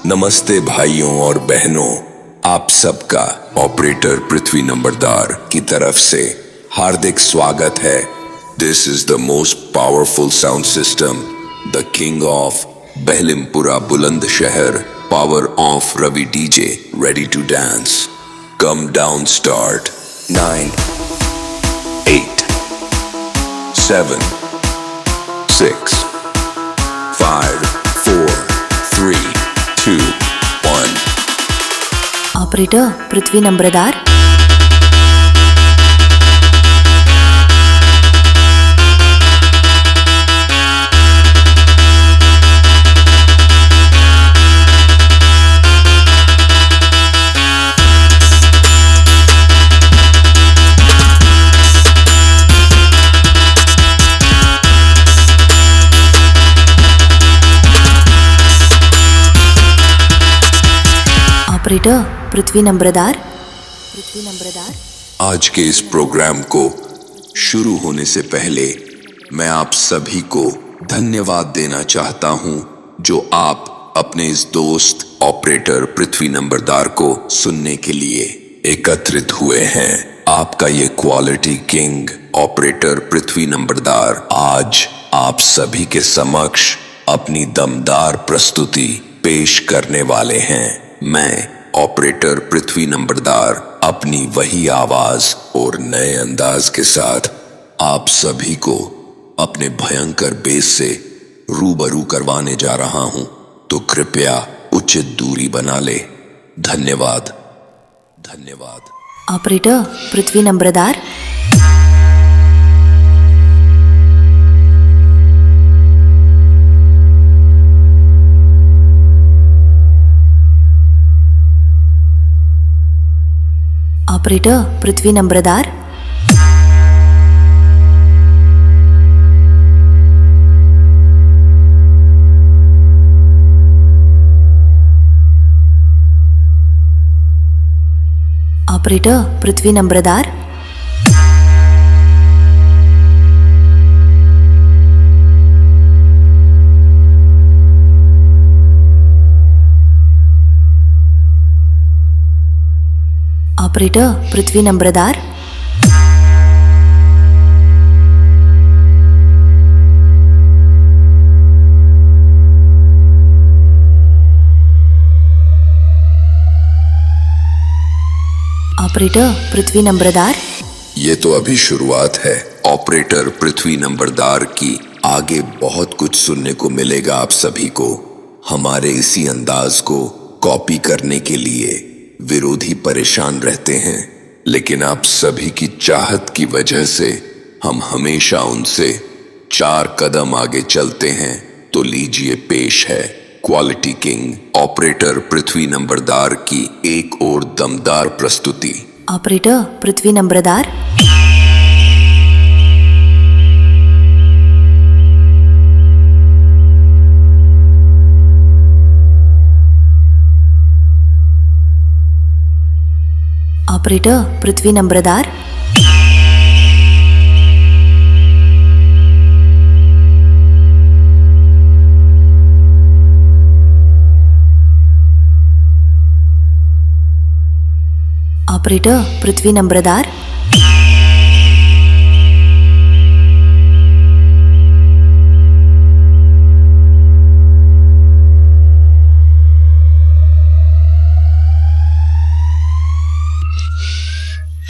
नमस्ते भाइयों और बहनों, आप सबका ऑपरेटर पृथ्वी नंबरदार की तरफ से हार्दिक स्वागत है। This is the most powerful sound system, the king of Bahlimpura Bulandshahr, power of Ravi DJ, ready to dance. Countdown start. 9 8 7 6 5 4 3 2 1। Operator Prithvi Nambardar. Operator Prithvi Nambardar. आज के इस प्रोग्राम को शुरू होने से पहले मैं आप सभी को धन्यवाद देना चाहता हूं, जो आप अपने इस दोस्त ऑपरेटर पृथ्वी नंबरदार को सुनने के लिए एकत्रित हुए हैं। आपका ये quality king operator Prithvi Nambardar आज आप सभी के समक्ष अपनी दमदार प्रस्तुति पेश करने वाले हैं। मैं ऑपरेटर पृथ्वी नंबरदार अपनी वही आवाज और नए अंदाज के साथ आप सभी को अपने भयंकर बेस से रूबरू करवाने जा रहा हूं, तो कृपया उचित दूरी बना ले। धन्यवाद। Operator Prithvi Nambardar. Operator Prithvi Nambardar. Operator Prithvi Nambardar. Operator Prithvi Nambardar. Operator Prithvi नंबरदार। ये तो अभी शुरुआत है। ऑपरेटर पृथ्वी नंबरदार की आगे बहुत कुछ सुनने को मिलेगा आप सभी को। हमारे इसी अंदाज को कॉपी करने के लिए विरोधी परेशान रहते हैं, लेकिन आप सभी की चाहत की वजह से हम हमेशा उनसे 4 कदम आगे चलते हैं। तो लीजिए, पेश है क्वालिटी किंग ऑपरेटर पृथ्वी नंबरदार की एक और दमदार प्रस्तुति। Operator Prithvi Nambardar. Operator Prithvi Nambardar. Operator Prithvi नंबरदार।